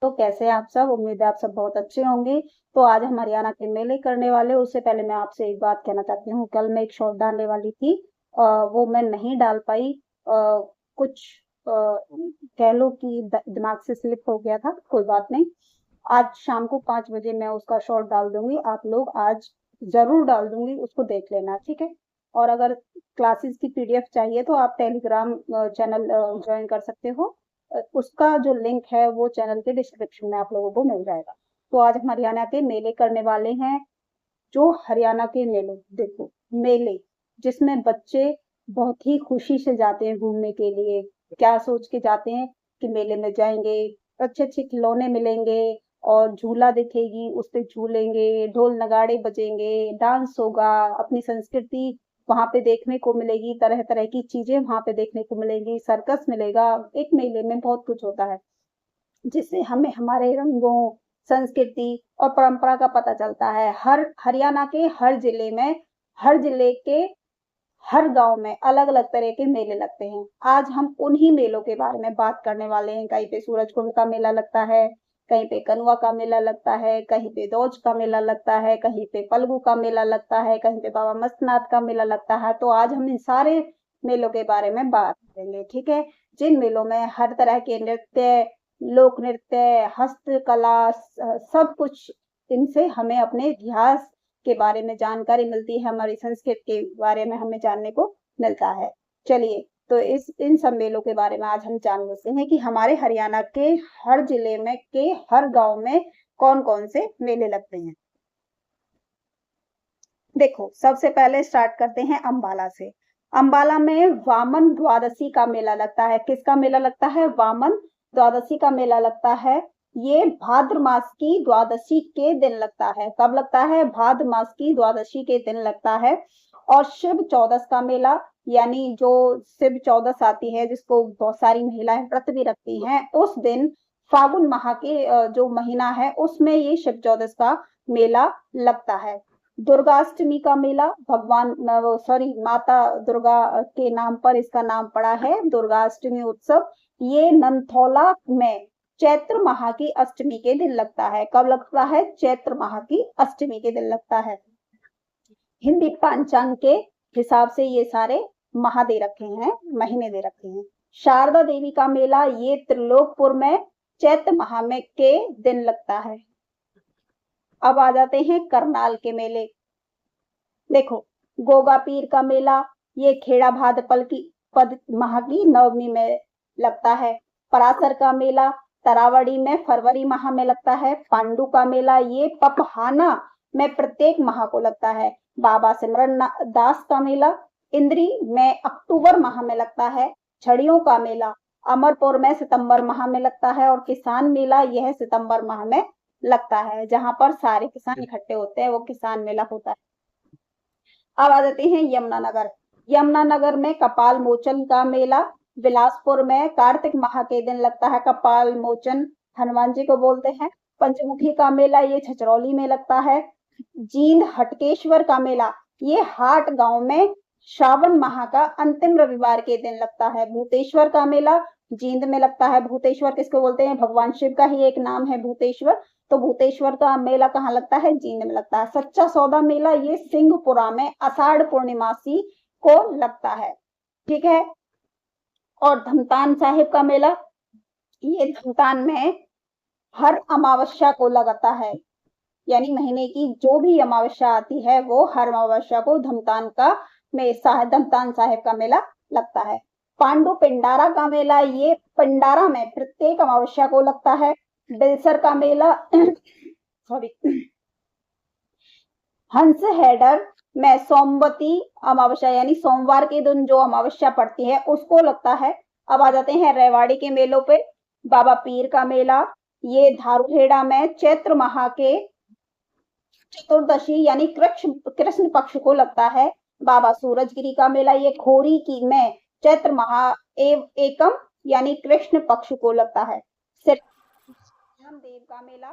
तो कैसे हैं आप सब? उम्मीद है आप सब बहुत अच्छे होंगे। तो आज हम हरियाणा के मेले करने वाले। उससे पहले मैं आपसे एक बात कहना चाहती हूँ। कल मैं एक शॉर्ट डालने वाली थी, वो मैं नहीं डाल पाई। कुछ कह लो कि दिमाग से स्लिप हो गया था, कोई बात नहीं। आज शाम को 5 बजे मैं उसका शॉर्ट डाल दूंगी। आप लोग आज जरूर डाल दूंगी, उसको देख लेना, ठीक है। और अगर क्लासेस की पीडीएफ चाहिए तो आप टेलीग्राम चैनल ज्वाइन कर सकते हो। उसका जो लिंक है वो चैनल के डिस्क्रिप्शन में आप लोगों को मिल जाएगा। तो आज हम हरियाणा के मेले करने वाले हैं। जो हरियाणा के मेले, देखो, मेले जिसमें बच्चे बहुत ही खुशी से जाते हैं घूमने के लिए। क्या सोच के जाते हैं कि मेले में जाएंगे, अच्छे अच्छे खिलौने मिलेंगे और झूला दिखेगी, उस पे झूलेंगे, ढोल नगाड़े बजेंगे, डांस होगा, अपनी संस्कृति वहां पे देखने को मिलेगी, तरह तरह की चीजें वहां पे देखने को मिलेंगी, सर्कस मिलेगा। एक मेले में बहुत कुछ होता है जिससे हमें हमारे रंगों, संस्कृति और परंपरा का पता चलता है। हर हरियाणा के हर जिले में, हर जिले के हर गांव में अलग अलग तरह के मेले लगते हैं। आज हम उन्हीं मेलों के बारे में बात करने वाले हैं। कहीं पे सूरजकुंड का मेला लगता है, कहीं पे कनुआ का मेला लगता है, कहीं पे दौज का मेला लगता है, कहीं पे फल्गु का मेला लगता है, कहीं पे बाबा मस्तनाथ का मेला लगता है। तो आज हम इन सारे मेलों के बारे में बात करेंगे, ठीक है। जिन मेलों में हर तरह के नृत्य, लोक नृत्य, हस्तकला, सब कुछ, इनसे हमें अपने इतिहास के बारे में जानकारी मिलती है, हमारी संस्कृति के बारे में हमें जानने को मिलता है। चलिए, तो इस इन सब मेलों के बारे में आज हम जान लेते हैं कि हमारे हरियाणा के हर जिले में के हर गांव में कौन कौन से मेले लगते हैं। देखो, सबसे पहले स्टार्ट करते हैं अंबाला से। अंबाला में वामन द्वादशी का मेला लगता है। किसका मेला लगता है? वामन द्वादशी का मेला लगता है। ये भाद्र मास की द्वादशी के दिन लगता है। कब लगता है? भाद्र मास की द्वादशी के दिन लगता है। और शिव चौदस का मेला, यानी जो शिव चौदस आती है, जिसको बहुत सारी महिलाएं व्रत भी रखती हैं, उस दिन फागुन माह के जो महीना है उसमें ये शिव चौदस का मेला लगता है। दुर्गाष्टमी का मेला, भगवान सॉरी माता दुर्गा के नाम पर इसका नाम पड़ा है, दुर्गाष्टमी उत्सव। ये नंथौला में चैत्र माह की अष्टमी के दिन लगता है। कब लगता है? चैत्र माह की अष्टमी के दिन लगता है। हिंदी पंचांग के हिसाब से ये सारे माह दे रखे हैं, महीने दे रखे हैं। शारदा देवी का मेला, ये त्रिलोकपुर में चैत्र माह में के दिन लगता है। अब आ जाते हैं करनाल के मेले। देखो, गोगा पीर का मेला, ये खेड़ा भाद्रपद की पद माह की नवमी में लगता है। परासर का मेला तरावड़ी में फरवरी माह में लगता है। पांडु का मेला, ये पपहाना में प्रत्येक माह को लगता है। बाबा सिमरन दास का मेला इंद्री में अक्टूबर माह में लगता है। छड़ियों का मेला अमरपुर में सितंबर माह में लगता है। और किसान मेला यह सितंबर माह में लगता है, जहां पर सारे किसान इकट्ठे होते हैं, वो किसान मेला होता है। अब आ जाते हैं यमुनानगर। यमुनानगर में कपाल मोचन का मेला बिलासपुर में कार्तिक माह के दिन लगता है। कपाल मोचन हनुमान जी को बोलते हैं। पंचमुखी का मेला, ये छछरौली में लगता है। जींद हटकेश्वर का मेला, ये हाट गांव में श्रावण माह का अंतिम रविवार के दिन लगता है। भूतेश्वर का मेला जींद में लगता है। भूतेश्वर किसको बोलते हैं? भगवान शिव का ही एक नाम है भूतेश्वर। तो भूतेश्वर का मेला कहाँ लगता है? जींद में लगता है। सच्चा सौदा मेला, ये सिंहपुरा में आषाढ़ पूर्णिमासी को लगता है, ठीक है। और धमतान साहिब का मेला, ये धमतान में हर अमावस्या को लगता है, यानी महीने की जो भी अमावस्या आती है वो हर अमावस्या को धमतान साहिब का मेला लगता है। पांडु पिंडारा का मेला, ये पिंडारा में प्रत्येक अमावस्या को लगता है। बिलसर का मेला सॉरी हंस हेडर में सोमवती अमावस्या, यानी सोमवार के दिन जो अमावस्या पड़ती है उसको लगता है। अब आ जाते हैं रेवाड़ी के मेलों पे। बाबा पीर का मेला, ये धारूहेड़ा में चैत्र माह के चतुर्दशी यानी कृष्ण पक्ष को लगता है। बाबा सूरजगिरी का मेला, ये खोरी की में चैत्र माह एकम यानी कृष्ण पक्ष को लगता है। रामदेव का मेला,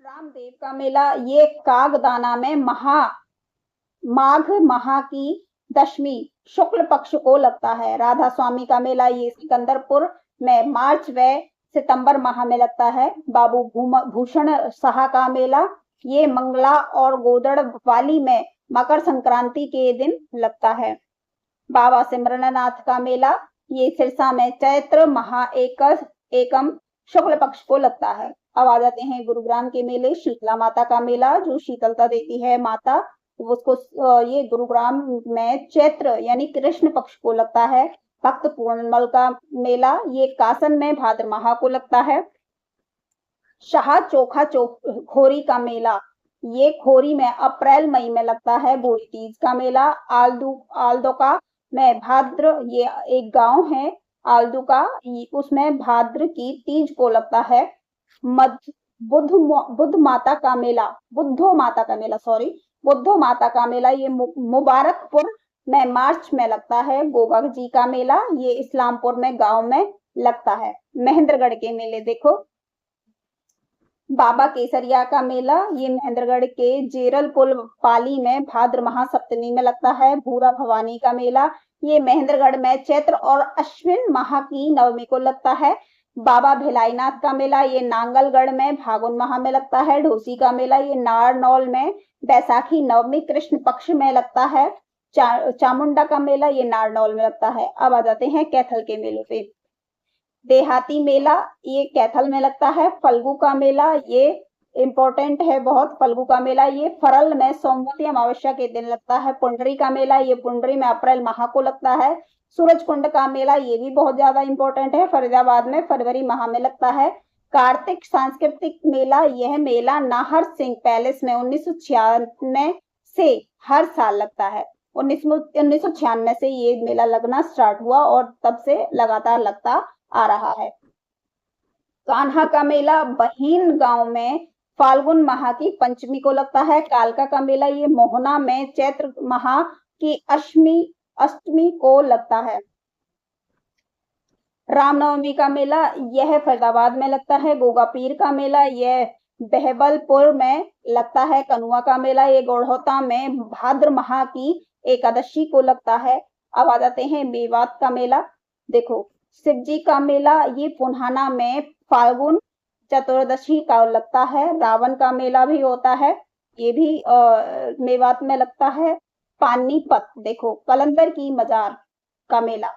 रामदेव का मेला, ये कागदाना में माघ माह की दशमी शुक्ल पक्ष को लगता है। राधा स्वामी का मेला, ये सिकंदरपुर में मार्च व सितंबर माह में लगता है। बाबू भूषण शाह का मेला ये मंगला और गोदड़वाली में मकर संक्रांति के दिन लगता है। बाबा सिमरननाथ का मेला ये सिरसा में चैत्र महा एकम शुक्ल पक्ष को लगता है। अब आ जाते हैं गुरुग्राम के मेले। शीतला माता का मेला जो शीतलता देती है माता, उसको ये गुरुग्राम में चैत्र यानी कृष्ण पक्ष को लगता है। भक्त पूर्णमल का मेला ये कासन में भाद्र माह को लगता है। शाह चोखा खोरी का मेला ये खोरी में अप्रैल मई में लगता है। बोरी तीज का मेला आल्दोका में भाद्र, ये एक गांव है आल्दुका, उसमें भाद्र की तीज को लगता है। बुद्ध माता का मेला ये मुबारकपुर में मार्च में लगता है। गोगा जी का मेला ये इस्लामपुर में गांव में लगता है। महेंद्रगढ़ के मेले देखो। बाबा केसरिया का मेला ये महेंद्रगढ़ के जेरल पुल पाली में भाद्र महा सप्तमी में लगता है। भूरा भवानी का मेला ये महेंद्रगढ़ में चैत्र और अश्विन माह की नवमी को लगता है। बाबा भिलाईनाथ का मेला ये नांगलगढ़ में फागुन माह में लगता है। ढोसी का मेला ये नारनौल में बैसाखी नवमी कृष्ण पक्ष में लगता है। चामुंडा का मेला ये नारनौल में लगता है। अब आ जाते हैं कैथल के मेले पे। देहाती मेला ये कैथल में लगता है। फल्गु का मेला ये इंपॉर्टेंट है बहुत। फल्गु का मेला ये फरल में सोमवती अमावस्या के दिन लगता है। पुंडरी का मेला ये पुंडरी में अप्रैल माह को लगता है। सूरज कुंड का मेला ये भी बहुत ज्यादा इंपॉर्टेंट है, फरीदाबाद में फरवरी माह में लगता है। कार्तिक सांस्कृतिक मेला यह मेला नाहर सिंह पैलेस में 1996 से हर साल लगता है। 1996 से ये मेला लगना स्टार्ट हुआ और तब से लगातार लगता आ रहा है। कान्हा का मेला बहीन गांव में फाल्गुन माह की पंचमी को लगता है। कालका का मेला ये मोहना में चैत्र माह की अष्टमी को लगता है। रामनवमी का मेला यह फरीदाबाद में लगता है। गोगा पीर का मेला यह बहबलपुर में लगता है। कनुआ का मेला ये गोढ़ौता में भाद्र माह की एकादशी को लगता है। अब आ जाते हैं मेवात का मेला। देखो शिवजी का मेला ये पुन्हाना में फाल्गुन चतुर्दशी का लगता है। रावण का मेला भी होता है, ये भी मेवात में लगता है। पानीपत देखो कलंदर की मजार का मेला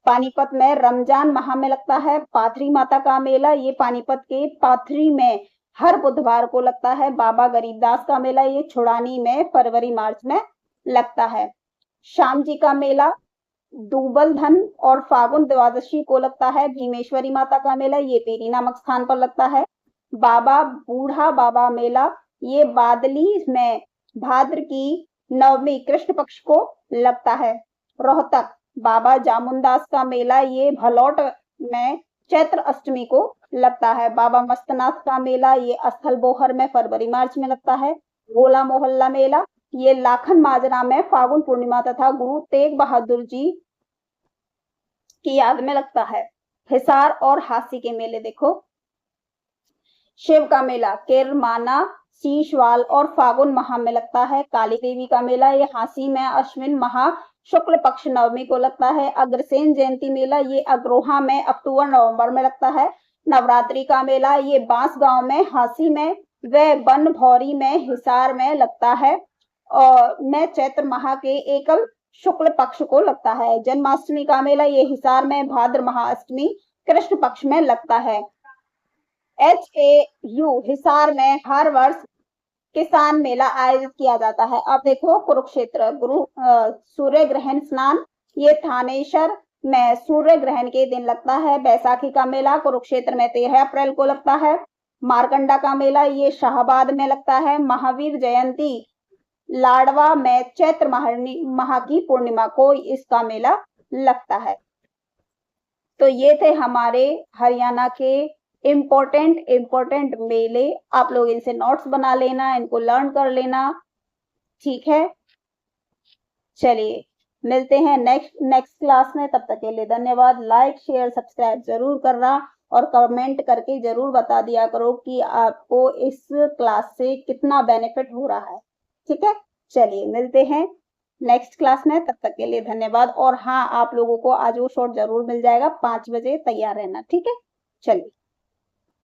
पानीपत में रमजान माह में लगता है। पाथरी माता का मेला ये पानीपत के पाथरी में हर बुधवार को लगता है। बाबा गरीबदास का मेला ये छुड़ानी में फरवरी मार्च में लगता है। श्याम जी का मेला दूबल धन और फागुन द्वादशी को लगता है। भीमेश्वरी माता का मेला ये पेरी नामक स्थान पर लगता है। बाबा बूढ़ा बाबा मेला ये बादली में भाद्र की नवमी कृष्ण पक्ष को लगता है। रोहतक बाबा जामुनदास का मेला ये भलौट में चैत्र अष्टमी को लगता है। बाबा मस्तनाथ का मेला ये स्थल बोहर में फरवरी मार्च में लगता है। गोला मोहल्ला मेला ये लाखन माजरा में फागुन पूर्णिमा तथा गुरु तेग बहादुर जी की याद में लगता है। हिसार और हांसी के मेले देखो। शिव का मेला केरमाना शीशवाल और फागुन माह में लगता है। काली देवी का मेला ये हांसी में अश्विन माह शुक्ल पक्ष नवमी को लगता है। अग्रसेन जयंती मेला ये अग्रोहा में अक्टूबर नवंबर में लगता है। नवरात्रि का मेला ये बांस गांव में हांसी में व बन भौरी में हिसार में लगता है और में चैत्र माह के एकल शुक्ल पक्ष को लगता है। जन्माष्टमी का मेला ये हिसार में भाद्र महाअष्टमी कृष्ण पक्ष में लगता है। HAU हिसार में हर वर्ष किसान मेला आयोजित किया जाता है। अब देखो कुरुक्षेत्र सूर्य ग्रहण स्नान ये थानेश्वर में सूर्य ग्रहण के दिन लगता है। बैसाखी का मेला कुरुक्षेत्र में 13 अप्रैल को लगता है। मारकंडा का मेला ये शाहबाद में लगता है। महावीर जयंती लाडवा में चैत्र माह की पूर्णिमा को इसका मेला लगता है। तो ये थे हमारे हरियाणा के इम्पोर्टेंट मेले। आप लोग इनसे नोट्स बना लेना, इनको लर्न कर लेना, ठीक है। चलिए मिलते हैं नेक्स्ट क्लास में। तब तक के लिए धन्यवाद। लाइक शेयर सब्सक्राइब जरूर करना और कमेंट करके जरूर बता दिया करो कि आपको इस क्लास से कितना बेनिफिट हो रहा है, ठीक है। चलिए मिलते हैं। नेक्स्ट क्लास में। तब तक के लिए धन्यवाद। और हाँ, आप लोगों को आज वो शॉर्ट जरूर मिल जाएगा 5 बजे, तैयार रहना, ठीक है। चलिए।